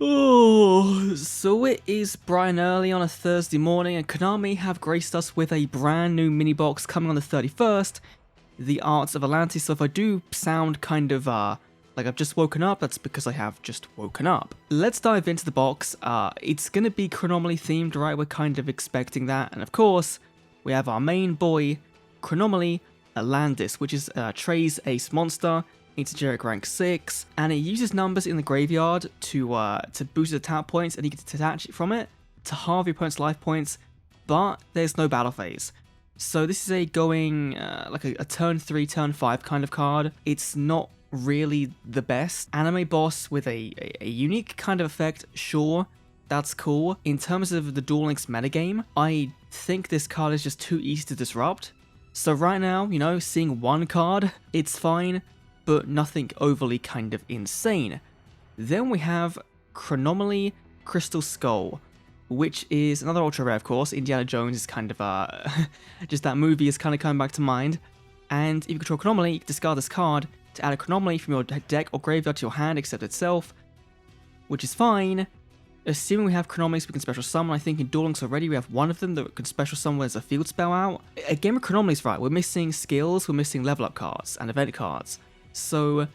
Oh, so it is bright and early on a Thursday morning, and Konami have graced us with a brand new mini box coming on the 31st, The Arts of Atlantis. So if I do sound kind of like I've just woken up, that's because I have just woken up. Let's dive into the box. It's gonna be Chronomaly themed, right? We're kind of expecting that, and of course, we have our main boy, Chronomaly ATLANTIS, which is Trey's ace monster. It's a generic rank 6, and it uses numbers in the graveyard to boost the attack points, and you can detach it from it to halve your opponent's life points, but there's no battle phase. So this is a going like a turn 3, turn 5 kind of card. It's not really the best. Anime boss with a unique kind of effect, sure, that's cool. In terms of the Duel Links metagame, I think this card is just too easy to disrupt. So right now, you know, seeing one card, it's fine, but nothing overly kind of insane. Then we have Chronomaly Crystal Skull, which is another ultra rare, of course. Indiana Jones is kind of just that movie is kind of coming back to mind. And if you control Chronomaly, you can discard this card to add a Chronomaly from your deck or graveyard to your hand except itself, which is fine. Assuming we have Chronomalies we can special summon. I think in Duel Links already we have one of them that can special summon as a field spell out. Again with Chronomalies, right, we're missing skills, we're missing level up cards and event cards. So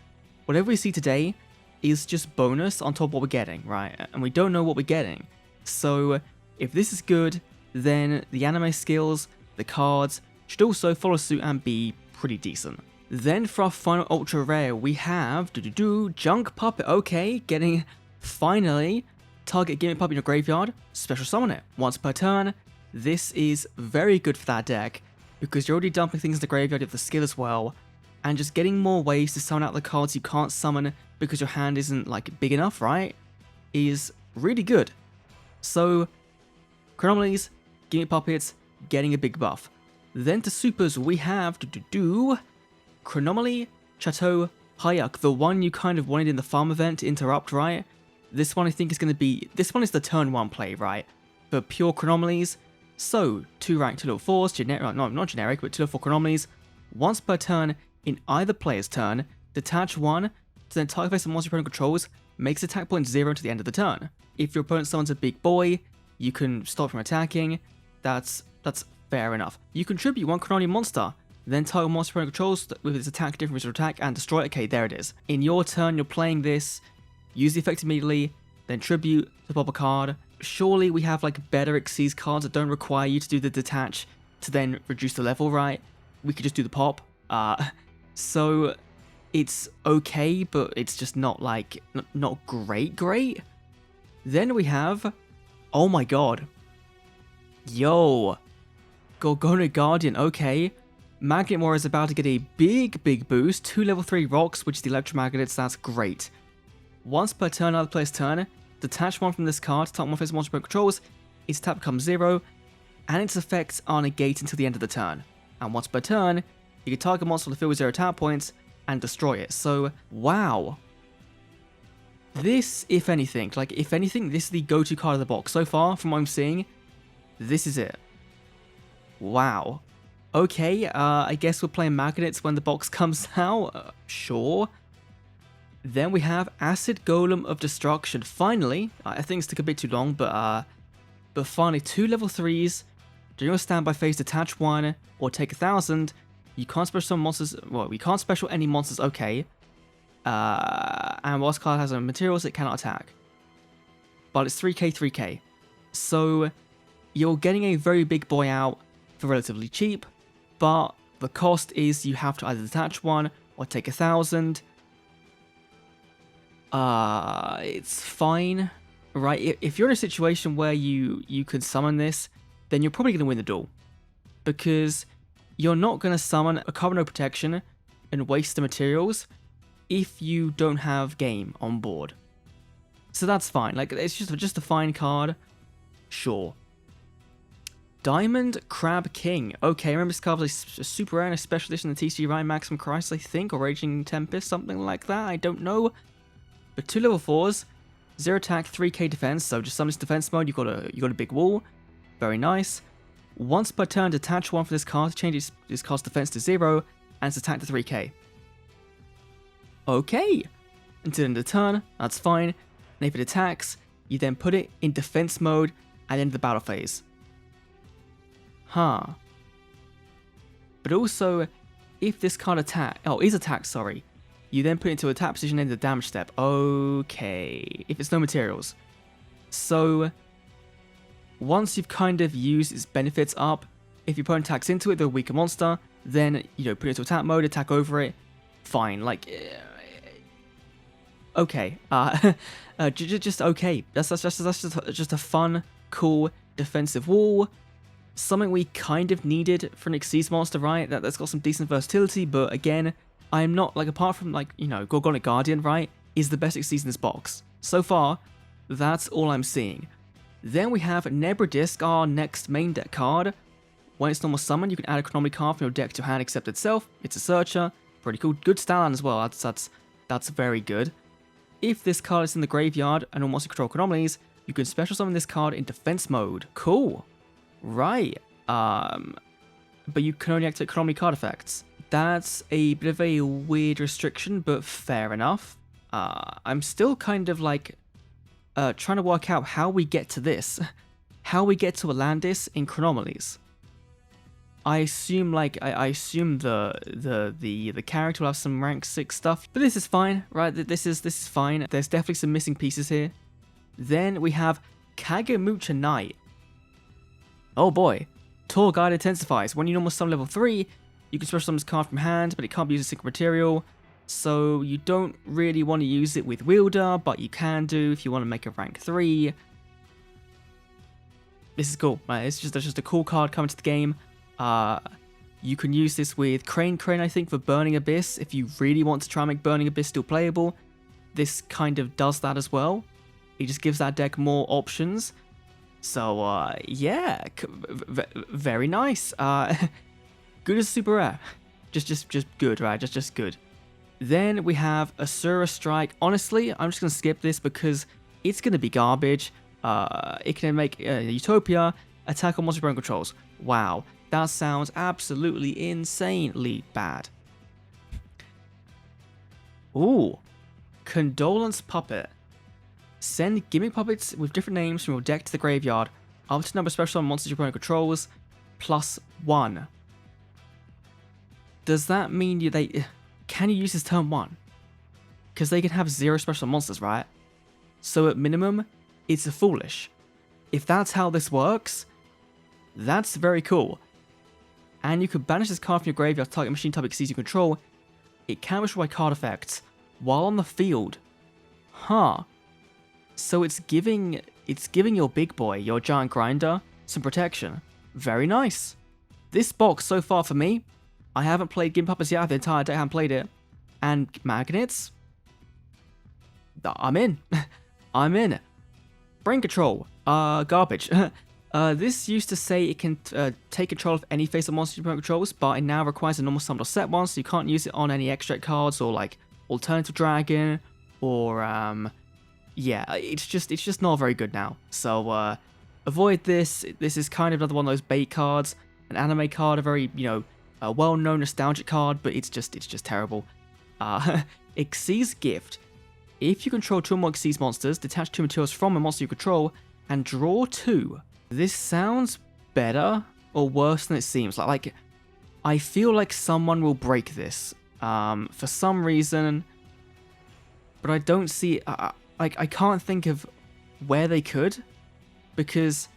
whatever we see today is just bonus on top of what we're getting, right? And we don't know what we're getting. So if this is good, then the anime skills, the cards, should also follow suit and be pretty decent. Then for our final ultra rare, we have Junk Puppet. Okay, getting finally target Gimmick Puppet in your graveyard, special summon it once per turn. This is very good for that deck because you're already dumping things in the graveyard, you have the skill as well. And just getting more ways to summon out the cards you can't summon because your hand isn't like big enough, right? Is really good. So, Chronomalies, Gimmick Puppets, getting a big buff. Then to supers, we have Chronomaly Chateau Hayuk, the one you kind of wanted in the farm event to interrupt, right? This one I think is going to be, this one is the turn 1 play, right? For pure Chronomalies. So, 2 rank 2 level 4s, generic, no, not generic, but 2 level 4 Chronomalies, once per turn. In either player's turn, detach one to then target face a monster your opponent controls, makes attack point 0 to the end of the turn. If your opponent summons a big boy, you can stop from attacking. That's fair enough. You contribute one Chronomaly monster, then target monster your opponent controls with its attack different from its attack and destroy it. Okay, there it is. In your turn, you're playing this, use the effect immediately, then tribute to pop a card. Surely we have like better Xyz cards that don't require you to do the detach to then reduce the level, right? We could just do the pop. So it's okay, but it's just not like, not great. Then we have, oh my god. Yo. Gorgonic Guardian, okay. Magnet War is about to get a big boost. 2 level 3 rocks, which is the electromagnets, that's great. Once per turn, other player's turn, detach one from this card, target one face monster opponent controls, its attack becomes 0, and its effects are negated until the end of the turn. And once per turn, you can target a monster on the field with 0 attack points and destroy it. So, wow. This, if anything, this is the go-to card of the box. So far, from what I'm seeing, this is it. Wow. Okay, I guess we're playing magnets when the box comes out. Sure. Then we have Acid Golem of Destruction. Finally, I think this took a bit too long, but finally, 2 level 3s. During your standby phase, detach one or take 1,000. You can't special some monsters, well, we can't special any monsters, okay. And whilst card has no materials, it cannot attack. But it's 3k, 3k. So, you're getting a very big boy out for relatively cheap, but the cost is you have to either detach one or take 1,000. It's fine, right? If you're in a situation where you can summon this, then you're probably going to win the duel. Because you're not going to summon a card with no protection and waste the materials if you don't have game on board. So that's fine. Like, it's just a fine card. Sure. Diamond Crab King. Okay, remember this card was a super rare and a special edition in the TCG Ryan Maximum Crisis, I think, or Raging Tempest, something like that. I don't know. But 2 level 4s, 0 attack, 3k defense. So just summon this defense mode. You got a big wall. Very nice. Once per turn, detach one from this card to change its card's defense to 0 and its attack to 3k. Okay. Until the end of the turn, that's fine. and if it attacks, you then put it in defense mode at the end of the battle phase. Huh. But also, if this card is attacked, sorry, you then put it into attack position in the damage step. Okay, if it's no materials. So, once you've kind of used its benefits up, if your opponent attacks into it, they're a weaker monster, then, you know, put it into attack mode, attack over it, fine, like, okay, just okay. That's just a fun, cool defensive wall. Something we kind of needed for an Xyz monster, right? That's got some decent versatility, but again, I am not, like, apart from, like, you know, Gorgonic Guardian, right, is the best Xyz in this box. So far, that's all I'm seeing. Then we have Nebra Disc, our next main deck card. When it's normal summon, you can add a Chronomaly card from your deck to your hand except itself. It's a searcher. Pretty cool. Good stat as well. That's very good. If this card is in the graveyard and almost control Chronomalies, you can special summon this card in defense mode. Cool. Right. But you can only activate Chronomaly card effects. That's a bit of a weird restriction, but fair enough. I'm still kind of like trying to work out how we get to this. How we get to Atlantis in Chronomalies. I assume I assume the character will have some rank 6 stuff, but this is fine, right? This is fine. There's definitely some missing pieces here. Then we have Kagemucha Knight. Oh boy. Tour Guide intensifies. When you normal summon level 3, you can special summon this card from hand, but it can't be used as single material. So you don't really want to use it with Wielder, but you can do if you want to make a rank 3. This is cool. Right? It's just a cool card coming to the game. You can use this with Crane, I think, for Burning Abyss. If you really want to try and make Burning Abyss still playable, this kind of does that as well. It just gives that deck more options. So, yeah, very nice. Good as super rare. Just good, right? Just good. Then we have Asura Strike. Honestly, I'm just going to skip this because it's going to be garbage. It can make Utopia attack on monster brain controls. Wow, that sounds absolutely insanely bad. Ooh, Condolence Puppet. Send Gimmick puppets with different names from your deck to the graveyard. Up to number of special summon monsters your opponent controls, +1. Does that mean can you use this turn 1? Because they can have 0 special monsters, right? So at minimum, it's foolish. If that's how this works, that's very cool. And you could banish this card from your graveyard to target machine type Xyz you control. It can destroy card effects while on the field. Huh. So it's giving your big boy, your giant grinder, some protection. Very nice. This box so far for me, I haven't played Gimp Puppets yet, the entire day I haven't played it. And Magnets, I'm in. I'm in. Brain Control, garbage. This used to say it can take control of any face of monster your opponent controls, but it now requires a normal summon or set one, so you can't use it on any extract cards or like Alternative Dragon or yeah, it's just not very good now. So avoid this. This is kind of another one of those bait cards, an anime card, a very a well-known nostalgic card, but it's just terrible. Xyz Gift. If you control 2 or more Xyz monsters, detach 2 materials from a monster you control and draw 2. This sounds better or worse than it seems. Like I feel like someone will break this for some reason, but I don't see. I can't think of where they could, because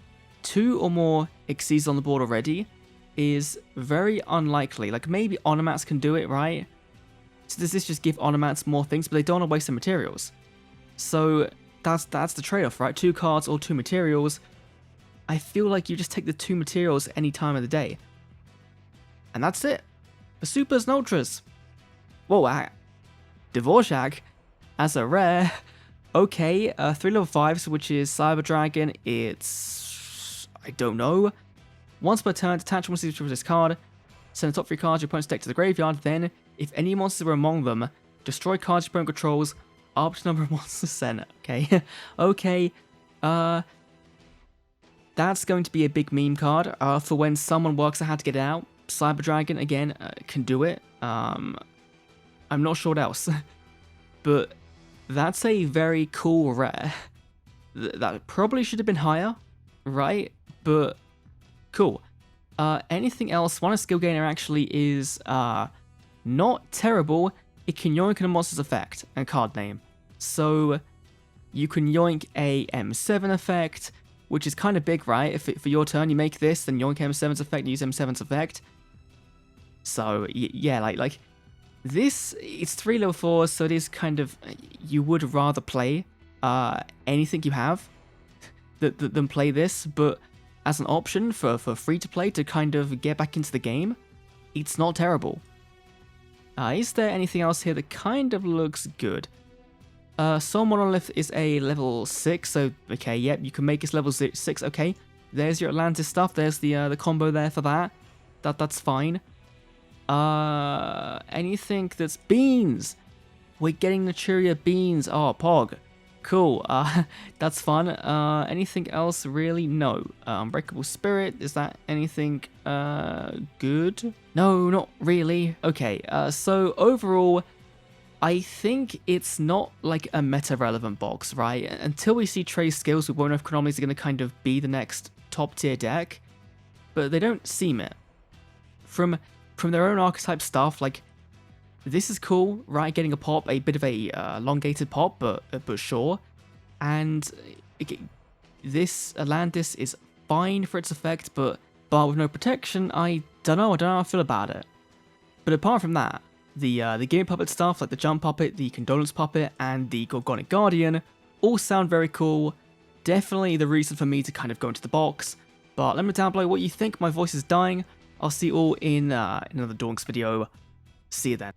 2 or more Xyz on the board already is very unlikely. Like maybe Onomats can do it, right? So does this just give Onomats more things, but they don't want to waste the materials? So that's the trade-off, right? 2 cards or 2 materials. I feel like you just take the 2 materials any time of the day. And that's it. For Supers and Ultras. Whoa, Dvorak as a rare. Okay, 3 level 5s, which is Cyber Dragon. It's... I don't know. Once per turn, detach monsters from this card. Send the top 3 cards your opponent's deck to the graveyard. Then, if any monsters are among them, destroy cards your opponent controls up to the number of monsters sent. Okay, okay. That's going to be a big meme card for when someone works out how to get it out. Cyber Dragon, again, can do it. I'm not sure what else. But That's a very cool rare. That probably should have been higher, right? But cool. Anything else? One skill gainer actually is not terrible. It can yoink a monster's effect and card name. So you can yoink a M7 effect, which is kind of big, right? If for your turn you make this, then yoink M7's effect and use M7's effect. So yeah, like this, it's 3 level 4s, so it is kind of, you would rather play anything you have than play this, but as an option for free to play to kind of get back into the game, it's not terrible. Is there anything else here that kind of looks good? Soul Monolith is a level 6, so okay, yep, you can make it level 6, okay. There's your Atlantis stuff, there's the combo there for that. That's fine. Anything that's beans! We're getting Naturia beans. Oh, Pog. Cool. That's fun. Anything else really? No. Unbreakable Spirit, is that anything good? No, not really. Okay, so overall, I think it's not like a meta-relevant box, right? Until we see Trey's skills, we won't know if Chronomaly is going to kind of be the next top-tier deck, but they don't seem it. From their own archetype stuff, like, this is cool, right? Getting a pop, a bit of a elongated pop, but sure. And this Atlantis is fine for its effect, but with no protection, I don't know how I feel about it. But apart from that, the Gimmick puppet stuff, like the Jump puppet, the Condolence puppet, and the Gorgonic Guardian, all sound very cool. Definitely the reason for me to kind of go into the box. But let me know down below what you think. My voice is dying. I'll see you all in another Duel video. See you then.